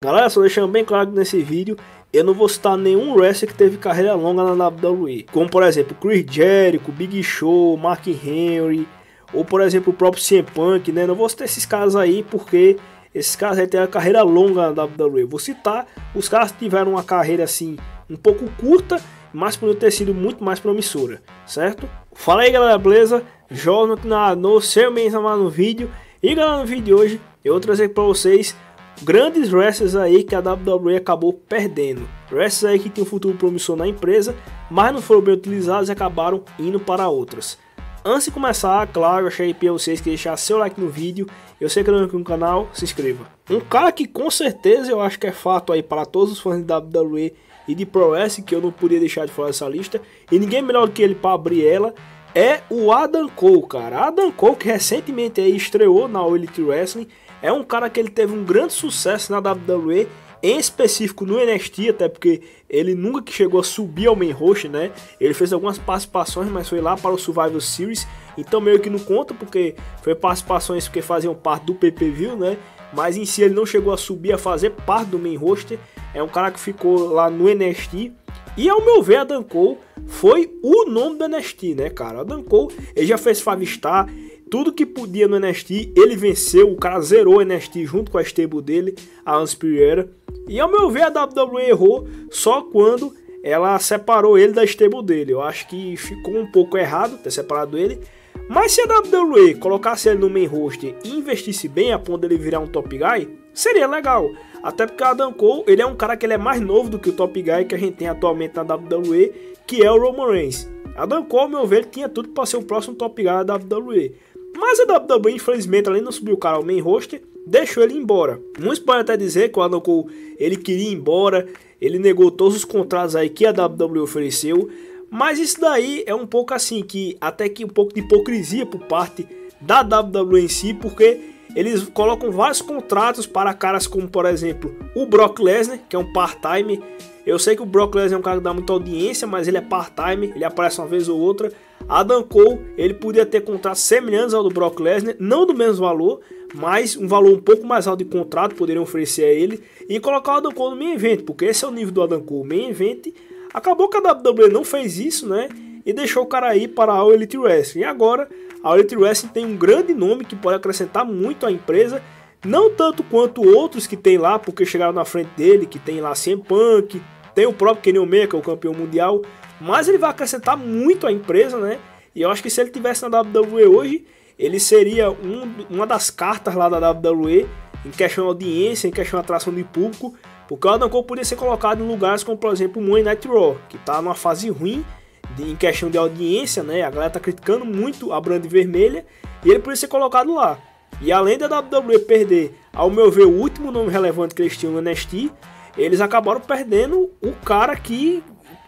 Galera, só deixando bem claro que nesse vídeo eu não vou citar nenhum wrestler que teve carreira longa na WWE, como por exemplo Chris Jericho, Big Show, Mark Henry, ou por exemplo o próprio CM Punk, né? Não vou citar esses caras aí porque esses caras aí têm a carreira longa na WWE. Vou citar os caras que tiveram uma carreira assim um pouco curta, mas poderiam ter sido muito mais promissora, certo? Fala aí galera, beleza? Jonathan no seu no vídeo. E galera, no vídeo de hoje eu vou trazer para vocês grandes wrestlers aí que a WWE acabou perdendo. Wrestlers aí que tinham um futuro promissor na empresa, mas não foram bem utilizados e acabaram indo para outras. Antes de começar, claro, eu achei para vocês que deixar seu like no vídeo. Eu sei que não é aqui no canal, se inscreva. Um cara que com certeza eu acho que é fato aí para todos os fãs da WWE e de Pro Wrestling, que eu não podia deixar de falar dessa lista, e ninguém melhor do que ele para abrir ela, é o Adam Cole, cara. Adam Cole, que recentemente aí estreou na All Elite Wrestling, é um cara que ele teve um grande sucesso na WWE, em específico no NXT, até porque ele nunca que chegou a subir ao main roster, né? Ele fez algumas participações, mas foi lá para o Survivor Series, então meio que não conta, porque foi participações que faziam parte do pay-per-view, né? Mas em si ele não chegou a subir, a fazer parte do main roster. É um cara que ficou lá no NXT. E ao meu ver, Adam Cole foi o nome do NXT, né, cara? Adam Cole, ele já fez 5-star, tudo que podia no NXT, ele venceu. O cara zerou o NXT junto com a stable dele, a Undisputed Era. E ao meu ver, a WWE errou só quando ela separou ele da stable dele. Eu acho que ficou um pouco errado ter separado ele. Mas se a WWE colocasse ele no main roster e investisse bem a ponto dele virar um top guy, seria legal. Até porque o Adam Cole, ele é um cara que ele é mais novo do que o top guy que a gente tem atualmente na WWE, que é o Roman Reigns. Adam Cole, ao meu ver, ele tinha tudo para ser o próximo top guy da WWE. Mas a WWE, infelizmente, além de não subir o cara ao main roster, deixou ele embora. Muitos podem até dizer que o Adam Cole, ele queria ir embora, ele negou todos os contratos aí que a WWE ofereceu. Mas isso daí é um pouco assim, que até que um pouco de hipocrisia por parte da WWE em si, porque eles colocam vários contratos para caras como, por exemplo, o Brock Lesnar, que é um part-time. Eu sei que o Brock Lesnar é um cara que dá muita audiência, mas ele é part-time, ele aparece uma vez ou outra. Adam Cole, ele podia ter contratos semelhantes ao do Brock Lesnar, não do mesmo valor, mas um valor um pouco mais alto de contrato poderiam oferecer a ele e colocar o Adam Cole no main event, porque esse é o nível do Adam Cole, main event. Acabou que a WWE não fez isso, né? E deixou o cara ir para a All Elite Wrestling. E agora, a All Elite Wrestling tem um grande nome que pode acrescentar muito à empresa. Não tanto quanto outros que tem lá, porque chegaram na frente dele, que tem lá CM Punk, tem o próprio Kenny Omega, que é o campeão mundial. Mas ele vai acrescentar muito à empresa, né? E eu acho que se ele tivesse na WWE hoje, ele seria uma das cartas lá da WWE em questão de audiência, em questão de atração de público. Porque o Adam Cole poderia ser colocado em lugares como, por exemplo, o Monday Night Raw, que está numa fase ruim em questão de audiência, né? A galera está criticando muito a brand vermelha e ele poderia ser colocado lá. E além da WWE perder, ao meu ver, o último nome relevante que eles tinham no NXT, eles acabaram perdendo o cara que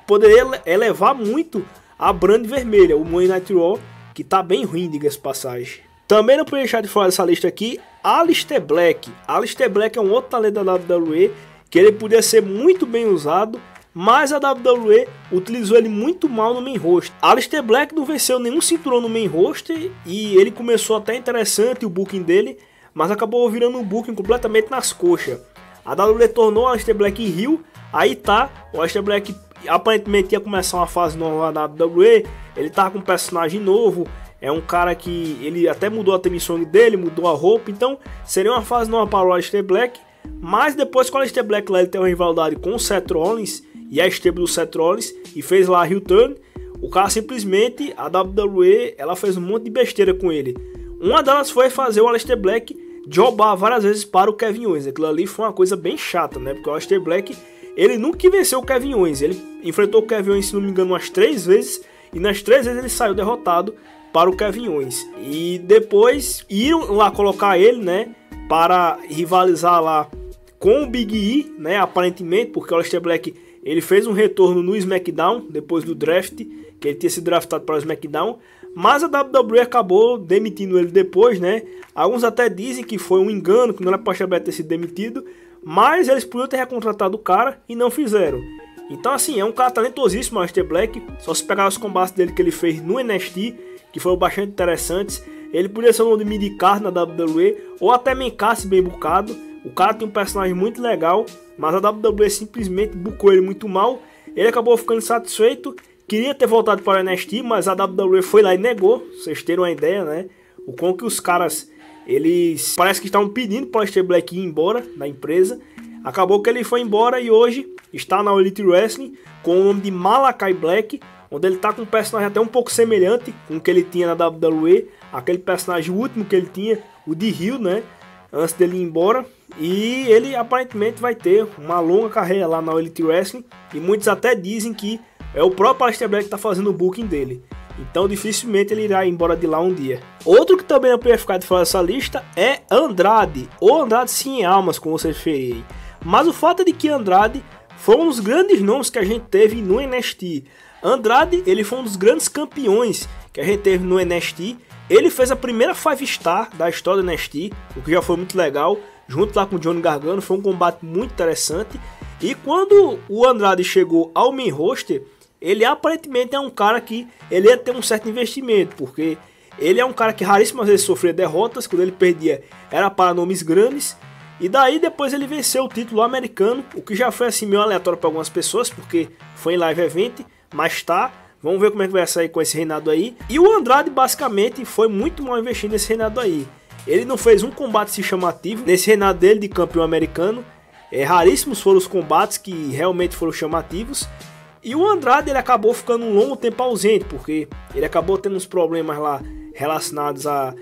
poderia elevar muito a brand vermelha, o Monday Night Raw, que está bem ruim, diga-se passagem. Também não podia deixar de falar dessa lista aqui, Aleister Black. Aleister Black é um outro talento da WWE, que ele podia ser muito bem usado, mas a WWE utilizou ele muito mal no main roster. Aleister Black não venceu nenhum cinturão no main roster e ele começou até interessante o booking dele, mas acabou virando um booking completamente nas coxas. A WWE tornou o Aleister Black heel, aí tá, o Aleister Black aparentemente ia começar uma fase nova na WWE, ele tava com um personagem novo, é um cara que ele até mudou a theme song dele, mudou a roupa, então seria uma fase nova para o Aleister Black. Mas depois que o Aleister Black lá, ele tem uma rivalidade com o Seth Rollins e a stable do Seth Rollins e fez lá a heel turn, o cara simplesmente, a WWE, ela fez um monte de besteira com ele. Uma delas foi fazer o Aleister Black jobar várias vezes para o Kevin Owens. Aquilo ali foi uma coisa bem chata, né? Porque o Aleister Black, ele nunca venceu o Kevin Owens. Ele enfrentou o Kevin Owens, se não me engano, umas 3 vezes e nas 3 vezes ele saiu derrotado para o Kevin Owens. E depois iram lá colocar ele, né, para rivalizar lá com o Big E, né, aparentemente, porque o Aleister Black, ele fez um retorno no SmackDown, depois do draft, que ele tinha sido draftado para o SmackDown, mas a WWE acabou demitindo ele depois, né, alguns até dizem que foi um engano, que não era para o Aleister Black ter sido demitido, mas eles podiam ter recontratado o cara e não fizeram. Então assim, é um cara talentosíssimo, o Aleister Black, só se pegar os combates dele que ele fez no NXT, que foram bastante interessantes. Ele poderia ser um nome de mid-card na WWE, ou até main-card bem bocado, O cara tem um personagem muito legal, mas a WWE simplesmente bucou ele muito mal. Ele acabou ficando insatisfeito, queria ter voltado para o NXT, mas a WWE foi lá e negou. Vocês terem uma ideia, né? O como que os caras, eles parece que estavam pedindo para o Aleister Black ir embora da empresa. Acabou que ele foi embora e hoje está na Elite Wrestling com o nome de Malakai Black, onde ele está com um personagem até um pouco semelhante com o que ele tinha na WWE, aquele personagem último que ele tinha, o de Hill, né? Antes dele ir embora. E ele aparentemente vai ter uma longa carreira lá na Elite Wrestling. E muitos até dizem que é o próprio Aleister Black que está fazendo o booking dele. Então dificilmente ele irá embora de lá um dia. Outro que também não poderia ficar de fora dessa lista é Andrade. Ou Andrade Sem Almas, como vocês preferirem. Mas o fato é de que Andrade foi um dos grandes nomes que a gente teve no NXT. Andrade, ele foi um dos grandes campeões que a gente teve no NXT. Ele fez a primeira 5-star da história do NXT, o que já foi muito legal. Junto lá com o Johnny Gargano, foi um combate muito interessante. E quando o Andrade chegou ao main roster, ele aparentemente é um cara que ele ia ter um certo investimento, porque ele é um cara que raríssimas vezes sofria derrotas. Quando ele perdia era para nomes grandes. E daí depois ele venceu o título americano, o que já foi assim meio aleatório para algumas pessoas, porque foi em live event, mas tá, vamos ver como é que vai sair com esse reinado aí. E o Andrade basicamente foi muito mal investido nesse reinado aí. Ele não fez um combate se chamativo nesse reinado dele de campeão americano. Raríssimos foram os combates que realmente foram chamativos. E o Andrade ele acabou ficando um longo tempo ausente, porque ele acabou tendo uns problemas lá relacionados a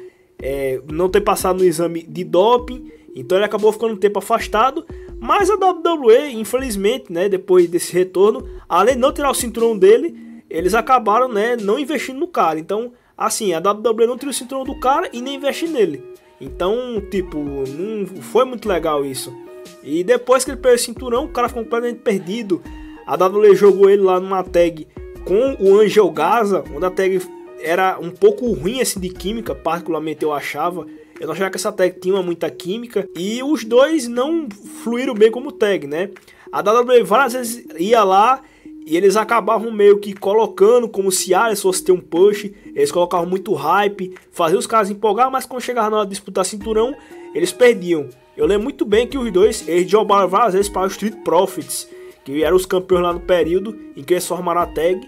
não ter passado no exame de doping. Então ele acabou ficando um tempo afastado. Mas a WWE, infelizmente, né, depois desse retorno, além de não tirar o cinturão dele, eles acabaram, né, não investindo no cara. Então, assim, a WWE não tira o cinturão do cara e nem investe nele. Então, tipo, não foi muito legal isso. E depois que ele perdeu o cinturão, o cara ficou completamente perdido. A WWE jogou ele lá numa tag com o Angel Gaza, onde a tag era um pouco ruim assim de química, particularmente eu achava. Eu não achava que essa tag tinha muita química. E os dois não fluíram bem como tag, né? A WWE várias vezes ia lá e eles acabavam meio que colocando como se eles fosse ter um push. Eles colocavam muito hype, faziam os caras empolgar, mas quando chegava na hora de disputar cinturão, eles perdiam. Eu lembro muito bem que os dois, eles jogaram várias vezes para os Street Profits, que eram os campeões lá no período em que eles formaram a tag.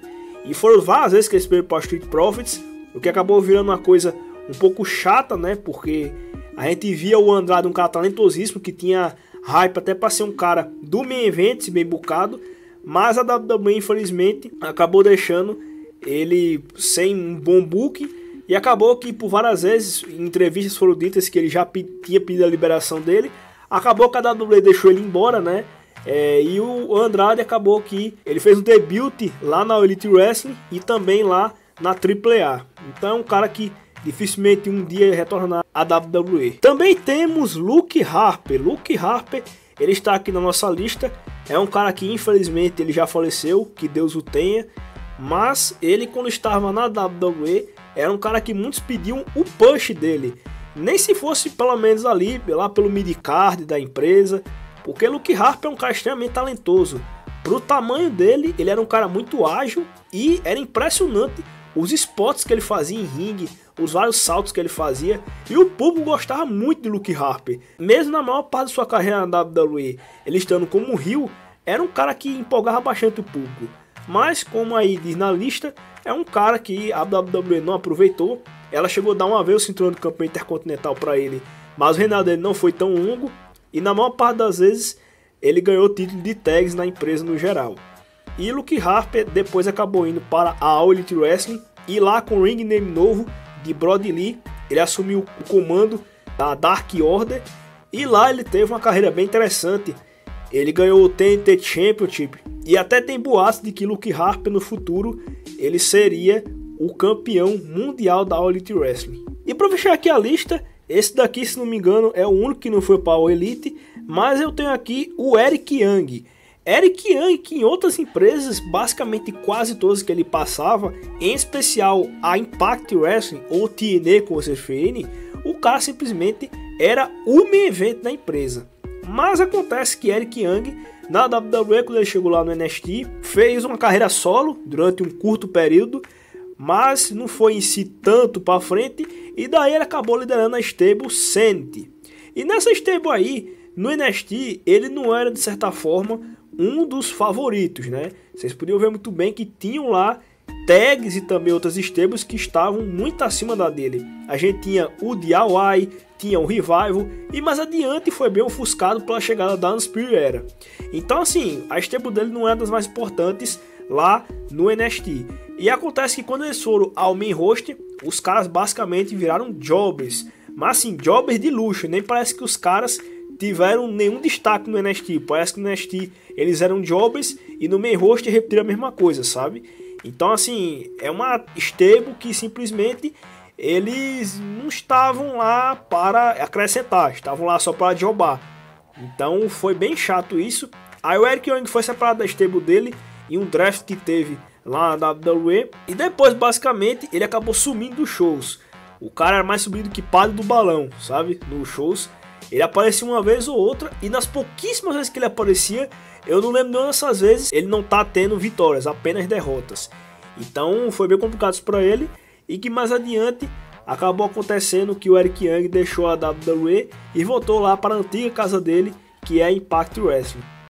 E foram várias vezes que eles perderam para os Street Profits, o que acabou virando uma coisa um pouco chata, né? Porque a gente via o Andrade um cara talentosíssimo, que tinha hype até para ser um cara do main event, bem bucado. Mas a WWE, infelizmente, acabou deixando ele sem um bom booking. E acabou que por várias vezes, em entrevistas foram ditas que ele já tinha pedido a liberação dele. Acabou que a WWE deixou ele embora, né? E o Andrade acabou que ele fez um debut lá na Elite Wrestling e também lá na AAA. Então é um cara que dificilmente um dia retornar à WWE. Também temos Luke Harper. Luke Harper, ele está aqui na nossa lista. É um cara que infelizmente ele já faleceu, que Deus o tenha. Mas ele, quando estava na WWE, era um cara que muitos pediam o push dele. Nem se fosse pelo menos ali, lá pelo midcard da empresa. Porque Luke Harper é um cara extremamente talentoso. Pro tamanho dele, ele era um cara muito ágil e era impressionante os spots que ele fazia em ringue, os vários saltos que ele fazia. E o público gostava muito de Luke Harper. Mesmo na maior parte de sua carreira na WWE, ele estando como heel, era um cara que empolgava bastante o público. Mas, como aí diz na lista, é um cara que a WWE não aproveitou. Ela chegou a dar uma vez o cinturão de campeão intercontinental para ele, mas o reinado dele não foi tão longo. E na maior parte das vezes, ele ganhou o título de tags na empresa no geral. E Luke Harper depois acabou indo para a All Elite Wrestling. E lá com o ring name novo de Brody Lee, ele assumiu o comando da Dark Order. E lá ele teve uma carreira bem interessante. Ele ganhou o TNT Championship. E até tem boatos de que Luke Harper no futuro ele seria o campeão mundial da All Elite Wrestling. E para fechar aqui a lista, esse daqui, se não me engano, é o único que não foi para a All Elite. Mas eu tenho aqui o Eric Young. Eric Young, que em outras empresas, basicamente quase todas que ele passava, em especial a Impact Wrestling ou TNA, como vocês preferem, o cara simplesmente era o main event da empresa. Mas acontece que Eric Young, na WWE, quando ele chegou lá no NXT, fez uma carreira solo durante um curto período, mas não foi em si tanto para frente, e daí ele acabou liderando a stable Sanity. E nessa stable aí, no NXT ele não era, de certa forma, um dos favoritos, né? Vocês podiam ver muito bem que tinham lá tags e também outras stables que estavam muito acima da dele. A gente tinha o DIY, tinha o Revival, e mais adiante foi bem ofuscado pela chegada da Undisputed Era. Então assim, a stable dele não é das mais importantes lá no NXT. E acontece que quando eles foram ao main roster, os caras basicamente viraram jobbers. Mas assim, jobbers de luxo, nem parece que os caras tiveram nenhum destaque no NXT. Parece que no NXT eles eram jobbers e no main roster repetiram a mesma coisa, sabe? Então assim, é uma stable que simplesmente eles não estavam lá para acrescentar, estavam lá só para jobbar. Então foi bem chato isso. Aí o Eric Young foi separado da stable dele em um draft que teve lá na WWE. E depois basicamente ele acabou sumindo dos shows. O cara era mais subido que padre do balão, sabe? Nos shows. Ele aparecia uma vez ou outra, e nas pouquíssimas vezes que ele aparecia, eu não lembro nenhuma dessas vezes, ele não tá tendo vitórias, apenas derrotas. Então foi bem complicado isso pra ele, e que mais adiante acabou acontecendo que o Eric Young deixou a WWE e voltou lá para a antiga casa dele, que é a Impact Wrestling.